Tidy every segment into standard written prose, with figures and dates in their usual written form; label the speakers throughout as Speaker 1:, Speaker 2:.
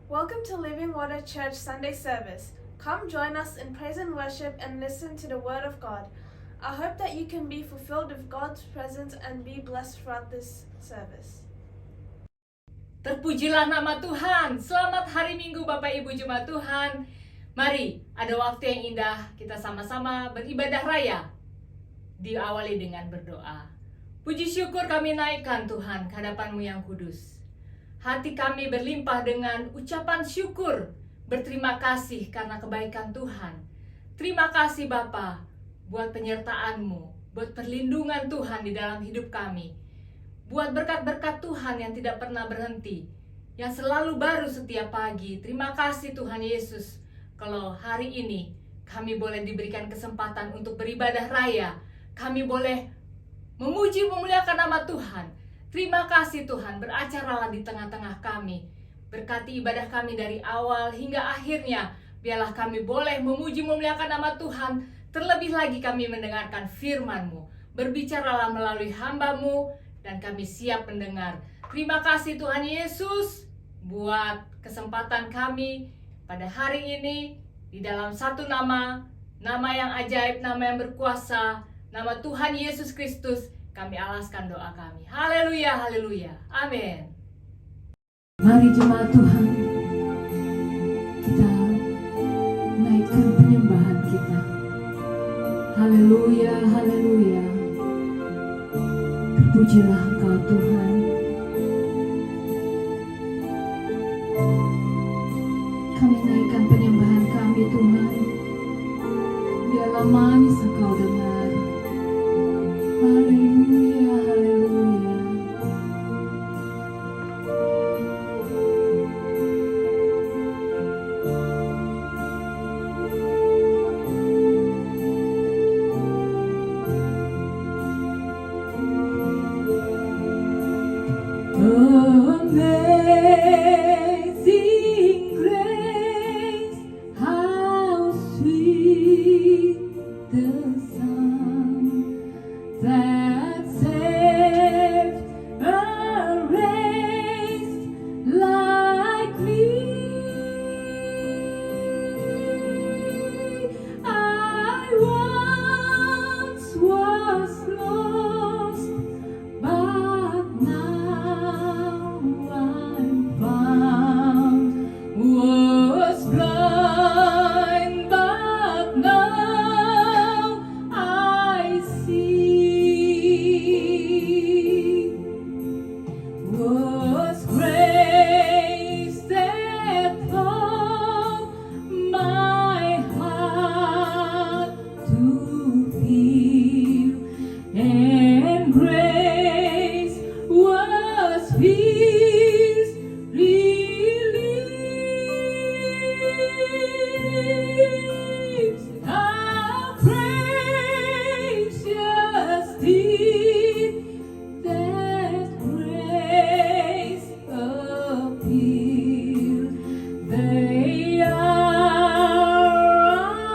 Speaker 1: Welcome to Living Water Church Sunday service. Come join us in praise and worship and listen to the Word of God. I hope that you can be fulfilled with God's presence and be blessed throughout this service.
Speaker 2: Terpujilah nama Tuhan. Selamat hari Minggu Bapak Ibu Jemaat Tuhan. Mari, ada waktu yang indah kita sama-sama beribadah raya. Diawali dengan berdoa. Puji syukur kami naikkan Tuhan ke hadapan-Mu yang kudus. Hati kami berlimpah dengan ucapan syukur, berterima kasih karena kebaikan Tuhan. Terima kasih Bapa buat penyertaan-Mu, buat perlindungan Tuhan di dalam hidup kami. Buat berkat-berkat Tuhan yang tidak pernah berhenti, yang selalu baru setiap pagi. Terima kasih Tuhan Yesus, kalau hari ini kami boleh diberikan kesempatan untuk beribadah raya. Kami boleh memuji memuliakan nama Tuhan. Terima kasih Tuhan, beracaralah di tengah-tengah kami. Berkati ibadah kami dari awal hingga akhirnya. Biarlah kami boleh memuji memuliakan nama Tuhan. Terlebih lagi kami mendengarkan firman-Mu. Berbicaralah melalui hamba-Mu dan kami siap mendengar. Terima kasih Tuhan Yesus buat kesempatan kami pada hari ini di dalam satu nama yang ajaib, nama yang berkuasa, nama Tuhan Yesus Kristus. Kami alaskan doa kami. Haleluya, haleluya. Amin.
Speaker 3: Mari jemaat Tuhan, kita naikkan penyembahan kita. Haleluya, haleluya. Terpujilah Engkau Tuhan. Kami naikkan penyembahan kami Tuhan. Biarlah manis Engkau dengar. Haleluya, haleluya. Amazing grace, how sweet the sound that saved a race like me. I once was lost, but now I'm found. Was blind, but now I see. Was grace that taught my heart to feel, and grace was peace relief. How precious did that grace appear. They are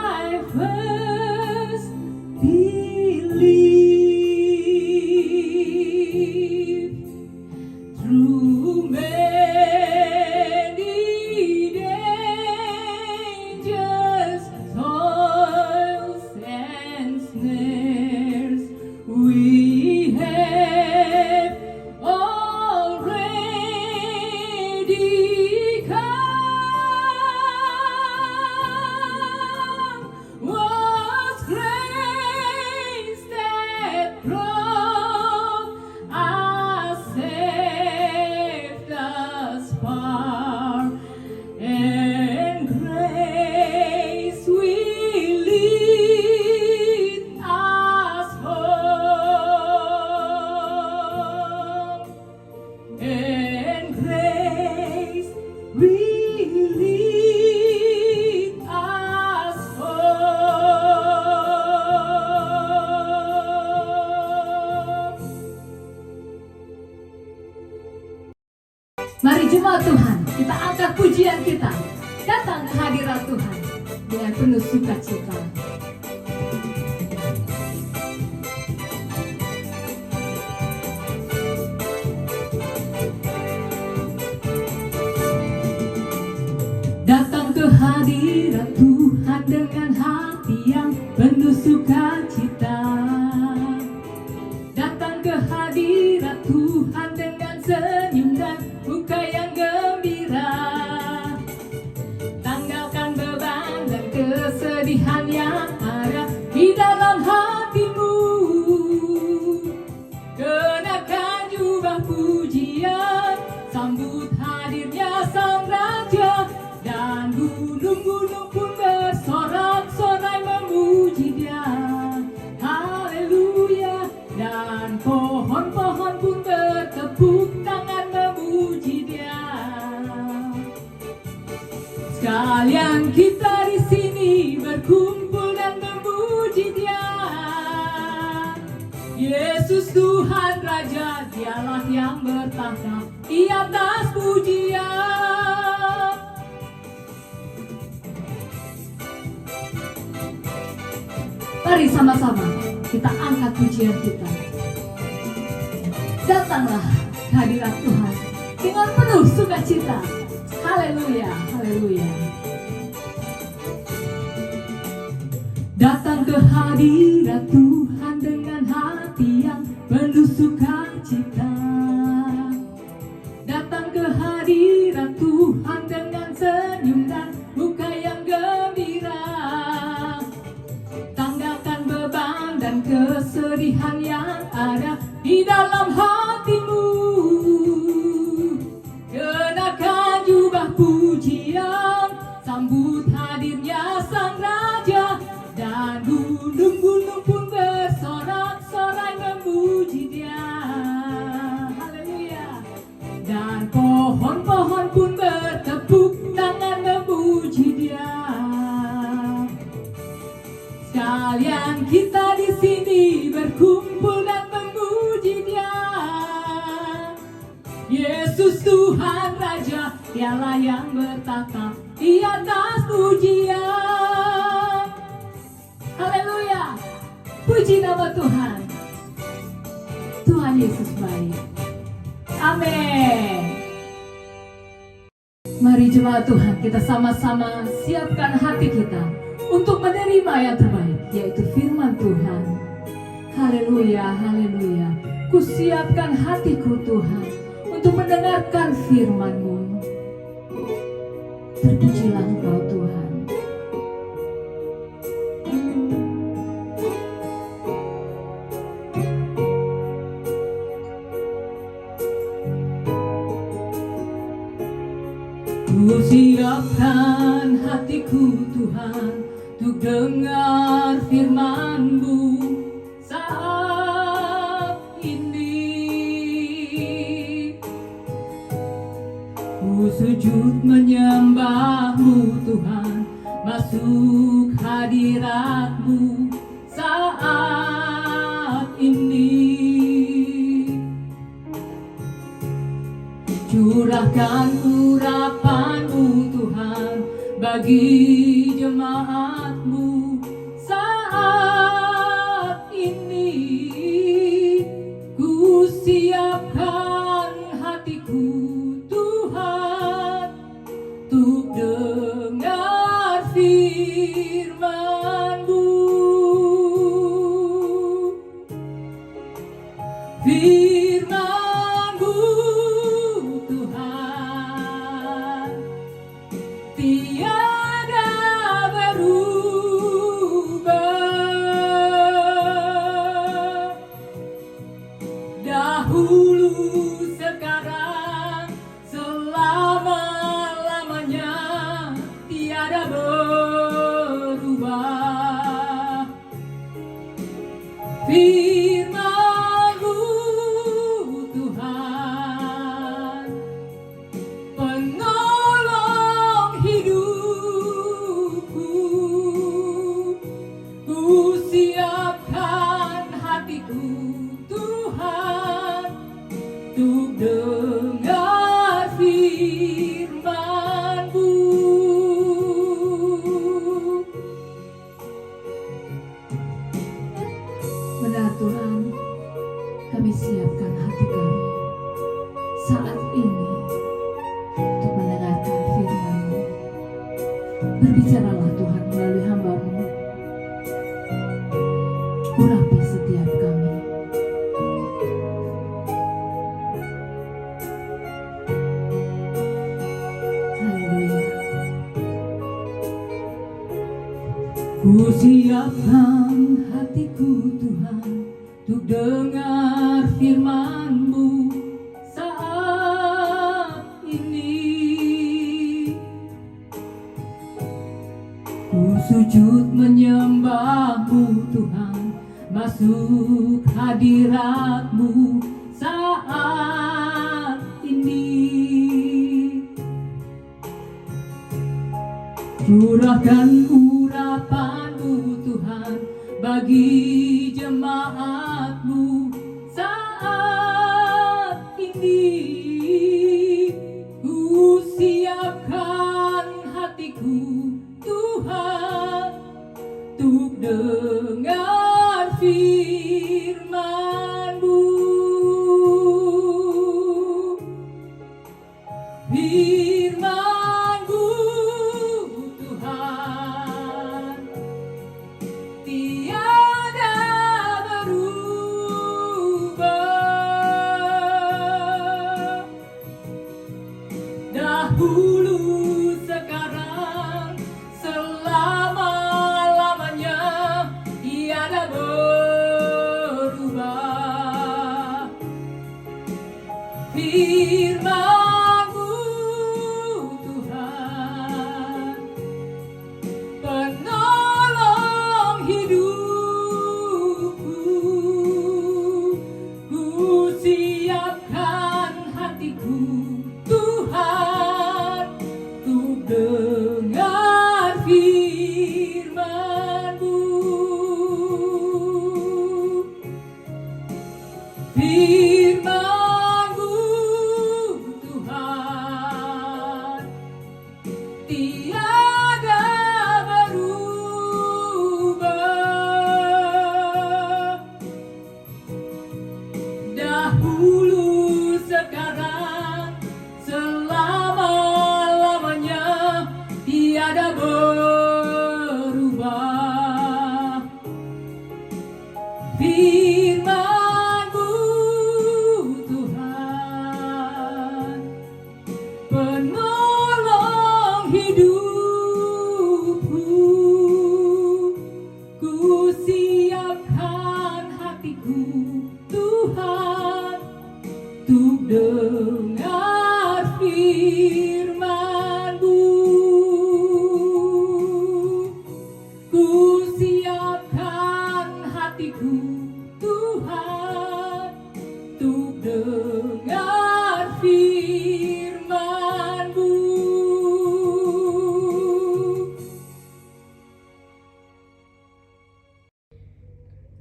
Speaker 3: I first believed. Through many dangers, toils and snares, we have already come. Was grace that brought us safe thus far, and grace will lead us home, and grace will lead us home. Mari jemaat Tuhan, kita angkat pujian kita, datang ke hadirat Tuhan dengan penuh sukacita. ke hadirat Tuhan dengan hati yang penuh sukacita. Datang ke hadirat Tuhan dengan senyum dan muka yang gembira. Tanggalkan beban dan kesedihan yang ada di dalam hatimu. Kenakan jubah pujian, sambut hadirnya Sang Raja. Dan gunung-gunung pun bersorak-sorai memuji Dia. Haleluya. Dan pohon-pohon pun bertepuk tangan memuji Dia. Sekalian kita di sini berkumpul dan memuji Dia. Yesus Tuhan Raja, Dialah yang bertahta di atas pujian. Mari sama-sama kita angkat pujian kita. Datanglah ke hadirat Tuhan dengan penuh sukacita. Haleluya, haleluya. Datang ke hadirat Tuhan dengan hati yang penuh sukacita. Datang ke hadirat Tuhan dengan senyum dan muka yang gembira. Tanggalkan beban dan kesedihan yang ada di dalam hatimu. Kenakan jubah pujian, sambut hadirnya Sang Raja. Dan gunung-gunung pun bersorak-sorai memuji Dia. Haleluya. Dan pohon-pohon pun bertepuk tangan memuji Dia. Sekalian kita di sini berkumpul dan memuji Dia. Yesus Tuhan Raja, Dialah yang bertahta di atas pujian. Haleluya. Puji nama Tuhan. Tuhan Yesus baik. Amin. Mari jemaat Tuhan, kita sama-sama siapkan hati kita untuk menerima yang terbaik, yaitu firman Tuhan. Haleluya, haleluya. Kusiapkan hatiku Tuhan untuk mendengarkan firman-Mu. Terpujilah Engkau Tuhan. Kusiapkan hatiku Tuhan untuk dengar firman-Mu saat ini. Ku sujud menyembah-Mu Tuhan, masuk hadirat-Mu saat ini. Curahkan urapan-Mu Tuhan bagi jemaat-Mu saat ini. Ku siapkan hatiku Tuhan untuk dengar firman-Mu. Firman-Mu Tuhan tiada berubah. Dahulu, sekarang, selama-lamanya tiada berubah. Firman-Mu Tuhan, penolong hidup Berbicaralah Tuhan melalui hamba-Mu. Urapi setiap kami. Haleluya. Ku siapkan hatiku Tuhan untuk dengar firman-Mu saat ini. Ku sujud menyembah-Mu Tuhan, masuk hadirat-Mu saat ini. Curahkan urapan-Mu Tuhan bagi jemaat-Mu saat ini. Ku siapkan hatiku Tuhan untuk dengar firman-Mu. Firman-Mu Tuhan tiada berubah. Dahulu, sekarang, selama-lamanya tiada berubah. Firman-Mu Tuhan, penolong hidupku. Ku siapkan hatiku Tuhan untuk dengar firman-Mu. Firman-Mu Tuhan tiada berubah. Dahulu, sekarang, selama-lamanya tiada berubah. Firman-Mu Tuhan, penolong hidupku. Ku siapkan hatiku Tuhan untuk dengar firman-Mu. Ku siapkan hatiku Tuhan untuk dengar firman-Mu.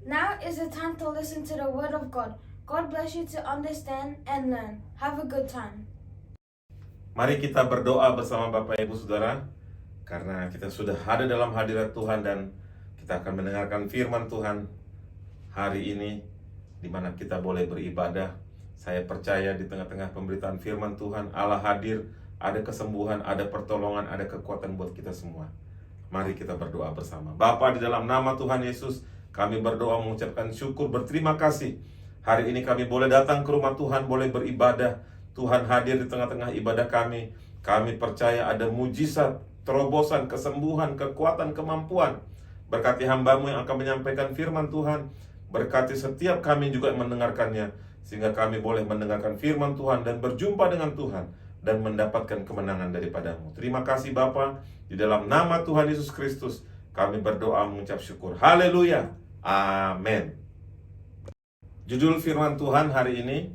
Speaker 1: Now is the time to listen to the Word of God. God bless you to understand and learn. Have a good time.
Speaker 4: Mari kita berdoa bersama Bapak Ibu Saudara, karena kita sudah ada dalam hadirat Tuhan dan kita akan mendengarkan firman Tuhan hari ini, di mana kita boleh beribadah. Saya percaya di tengah-tengah pemberitaan firman Tuhan, Allah hadir, ada kesembuhan, ada pertolongan, ada kekuatan buat kita semua. Mari kita berdoa bersama. Bapa, di dalam nama Tuhan Yesus, kami berdoa mengucapkan syukur, berterima kasih. Hari ini kami boleh datang ke rumah Tuhan, boleh beribadah. Tuhan hadir di tengah-tengah ibadah kami. Kami percaya ada mujizat, terobosan, kesembuhan, kekuatan, kemampuan. Berkati hamba-Mu yang akan menyampaikan firman Tuhan. Berkati setiap kami juga yang mendengarkannya, sehingga kami boleh mendengarkan firman Tuhan dan berjumpa dengan Tuhan dan mendapatkan kemenangan daripada-Mu. Terima kasih Bapa, di dalam nama Tuhan Yesus Kristus kami berdoa mengucap syukur. Haleluya. Amin. Judul firman Tuhan hari ini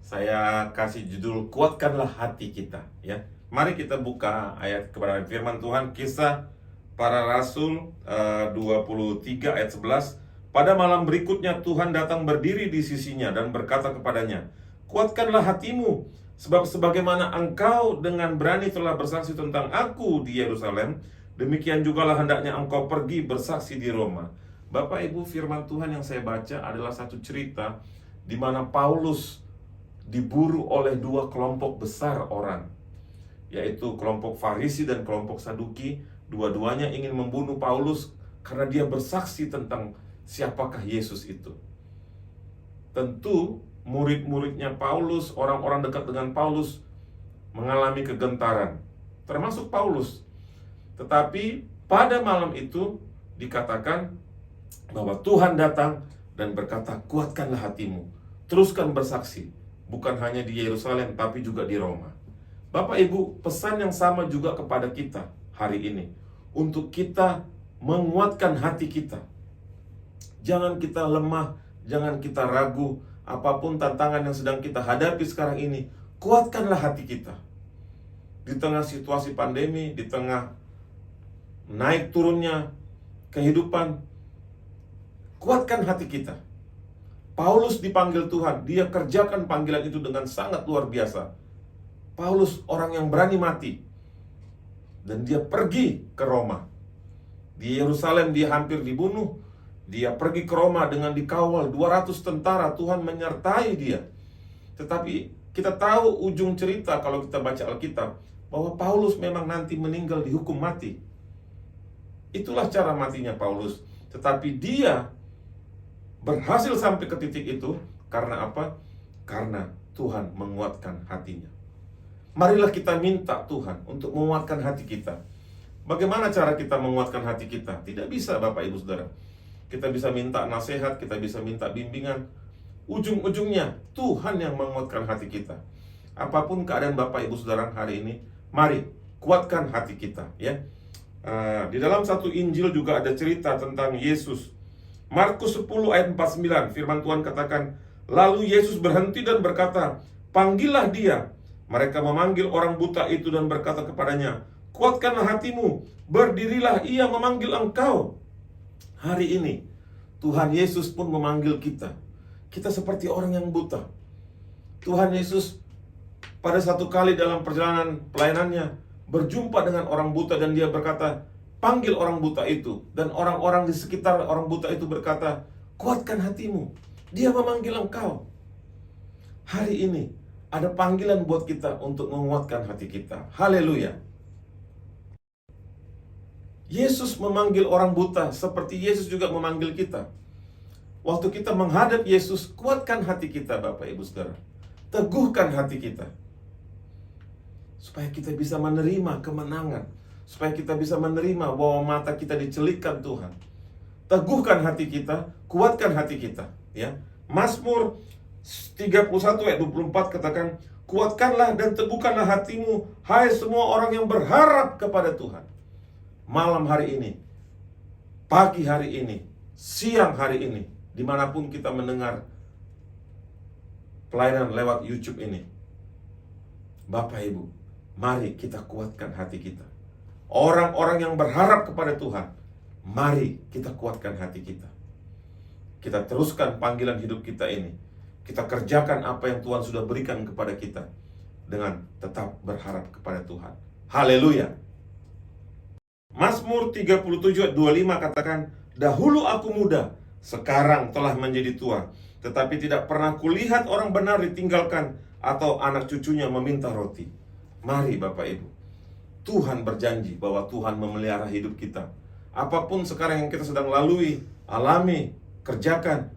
Speaker 4: saya kasih judul kuatkanlah hati kita, ya. Mari kita buka ayat kebenaran firman Tuhan, Kisah Para Rasul 23 ayat 11. Pada malam berikutnya Tuhan datang berdiri di sisinya dan berkata kepadanya, kuatkanlah hatimu, sebab sebagaimana engkau dengan berani telah bersaksi tentang aku di Yerusalem, demikian jugalah hendaknya engkau pergi bersaksi di Roma. Bapak Ibu, firman Tuhan yang saya baca adalah satu cerita di mana Paulus diburu oleh dua kelompok besar orang. yaitu kelompok Farisi dan kelompok Saduki. Dua-duanya ingin membunuh Paulus karena dia bersaksi tentang siapakah Yesus itu. Tentu murid-muridnya Paulus, orang-orang dekat dengan Paulus mengalami kegentaran, termasuk Paulus. Tetapi pada malam itu dikatakan bahwa Tuhan datang dan berkata, kuatkanlah hatimu, teruskan bersaksi, bukan hanya di Yerusalem tapi juga di Roma. Bapak Ibu, pesan yang sama juga kepada kita hari ini, untuk kita menguatkan hati kita. Jangan kita lemah, jangan kita ragu. Apapun tantangan yang sedang kita hadapi sekarang ini, kuatkanlah hati kita. Di tengah situasi pandemi, di tengah naik turunnya kehidupan, kuatkan hati kita. Paulus dipanggil Tuhan, dia kerjakan panggilan itu dengan sangat luar biasa. Paulus orang yang berani mati, dan dia pergi ke Roma. Di Yerusalem dia hampir dibunuh. Dia pergi ke Roma dengan dikawal 200 tentara, Tuhan menyertai dia. Tetapi kita tahu ujung cerita kalau kita baca Alkitab, bahwa Paulus memang nanti meninggal dihukum mati. Itulah cara matinya Paulus. Tetapi dia berhasil sampai ke titik itu karena apa? Karena Tuhan menguatkan hatinya. Marilah kita minta Tuhan untuk menguatkan hati kita. Bagaimana cara kita menguatkan hati kita? Tidak bisa, Bapak Ibu Saudara. Kita bisa minta nasihat, kita bisa minta bimbingan. Ujung-ujungnya Tuhan yang menguatkan hati kita. Apapun keadaan Bapak Ibu Saudara hari ini, mari kuatkan hati kita, ya. Di dalam satu Injil juga ada cerita tentang Yesus. Markus 10 ayat 49, firman Tuhan katakan, lalu Yesus berhenti dan berkata, panggillah dia. Mereka memanggil orang buta itu dan berkata kepadanya, kuatkanlah hatimu, berdirilah, ia memanggil engkau. Hari ini Tuhan Yesus pun memanggil kita. Kita seperti orang yang buta. Tuhan Yesus pada satu kali dalam perjalanan pelayanannya berjumpa dengan orang buta dan dia berkata, panggil orang buta itu. Dan orang-orang di sekitar orang buta itu berkata, kuatkan hatimu, dia memanggil engkau. Hari ini ada panggilan buat kita untuk menguatkan hati kita. Haleluya. Yesus memanggil orang buta seperti Yesus juga memanggil kita. Waktu kita menghadap Yesus, kuatkan hati kita, Bapak Ibu Saudara. Teguhkan hati kita, supaya kita bisa menerima kemenangan, supaya kita bisa menerima bahwa mata kita dicelikkan Tuhan. Teguhkan hati kita, kuatkan hati kita, ya. Mazmur 31 ayat 24 katakan, kuatkanlah dan teguhkanlah hatimu, hai semua orang yang berharap kepada Tuhan. Malam hari ini, pagi hari ini, siang hari ini, dimanapun kita mendengar pelayanan lewat YouTube ini, Bapak Ibu, mari kita kuatkan hati kita. Orang-orang yang berharap kepada Tuhan, mari kita kuatkan hati kita. Kita teruskan panggilan hidup kita ini. Kita kerjakan apa yang Tuhan sudah berikan kepada kita dengan tetap berharap kepada Tuhan. Haleluya. Mazmur 37 ayat 25 katakan, dahulu aku muda, sekarang telah menjadi tua, tetapi tidak pernah kulihat orang benar ditinggalkan atau anak cucunya meminta roti. Mari Bapak Ibu, Tuhan berjanji bahwa Tuhan memelihara hidup kita. Apapun sekarang yang kita sedang lalui, alami, kerjakan,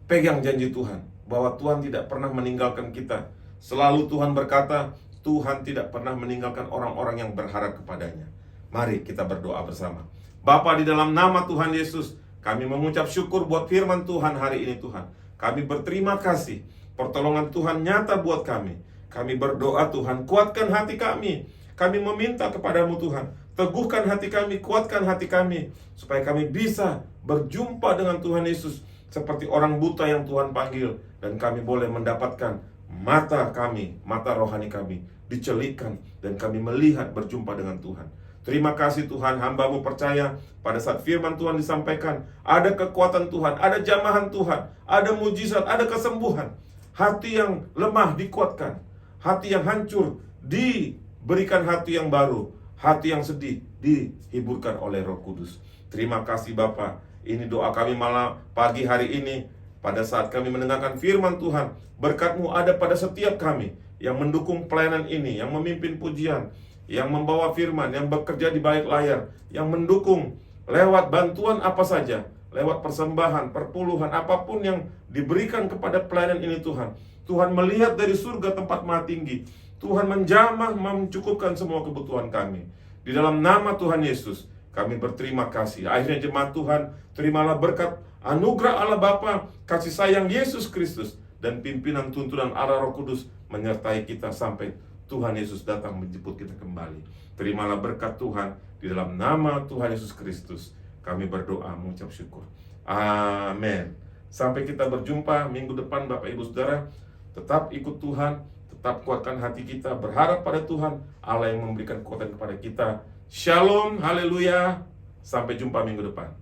Speaker 4: pegang janji Tuhan bahwa Tuhan tidak pernah meninggalkan kita. Selalu Tuhan berkata, Tuhan tidak pernah meninggalkan orang-orang yang berharap kepadanya. Mari kita berdoa bersama. Bapa, di dalam nama Tuhan Yesus, kami mengucap syukur buat firman Tuhan hari ini Tuhan. Kami berterima kasih, pertolongan Tuhan nyata buat kami. Kami berdoa Tuhan, kuatkan hati kami. Kami meminta kepadamu Tuhan, teguhkan hati kami, kuatkan hati kami, supaya kami bisa berjumpa dengan Tuhan Yesus seperti orang buta yang Tuhan panggil. Dan kami boleh mendapatkan mata kami, mata rohani kami dicelikkan, dan kami melihat berjumpa dengan Tuhan. Terima kasih Tuhan, hamba-Mu percaya pada saat firman Tuhan disampaikan, ada kekuatan Tuhan, ada jamahan Tuhan, ada mujizat, ada kesembuhan. Hati yang lemah dikuatkan, hati yang hancur diberikan hati yang baru, hati yang sedih dihiburkan oleh Roh Kudus. Terima kasih Bapa. Ini doa kami malam pagi hari ini, pada saat kami mendengarkan firman Tuhan. Berkat-Mu ada pada setiap kami yang mendukung pelayanan ini, yang memimpin pujian, yang membawa firman, yang bekerja di balik layar, yang mendukung lewat bantuan apa saja, lewat persembahan, perpuluhan, apapun yang diberikan kepada pelayanan ini Tuhan. Tuhan melihat dari surga tempat maha tinggi. Tuhan menjamah mencukupkan semua kebutuhan kami. Di dalam nama Tuhan Yesus, kami berterima kasih. Akhirnya jemaat Tuhan, terimalah berkat anugerah Allah Bapa, kasih sayang Yesus Kristus, dan pimpinan tuntunan Allah Roh Kudus menyertai kita sampai Tuhan Yesus datang menjemput kita kembali. Terimalah berkat Tuhan di dalam nama Tuhan Yesus Kristus. Kami berdoa mengucap syukur. Amin. Sampai kita berjumpa minggu depan Bapak Ibu Saudara. Tetap ikut Tuhan, tetap kuatkan hati kita, berharap pada Tuhan, Allah yang memberikan kekuatan kepada kita. Shalom, haleluya. Sampai jumpa minggu depan.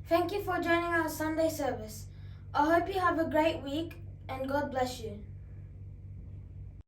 Speaker 1: Thank you for joining our Sunday service. I hope you have a great week and God bless you.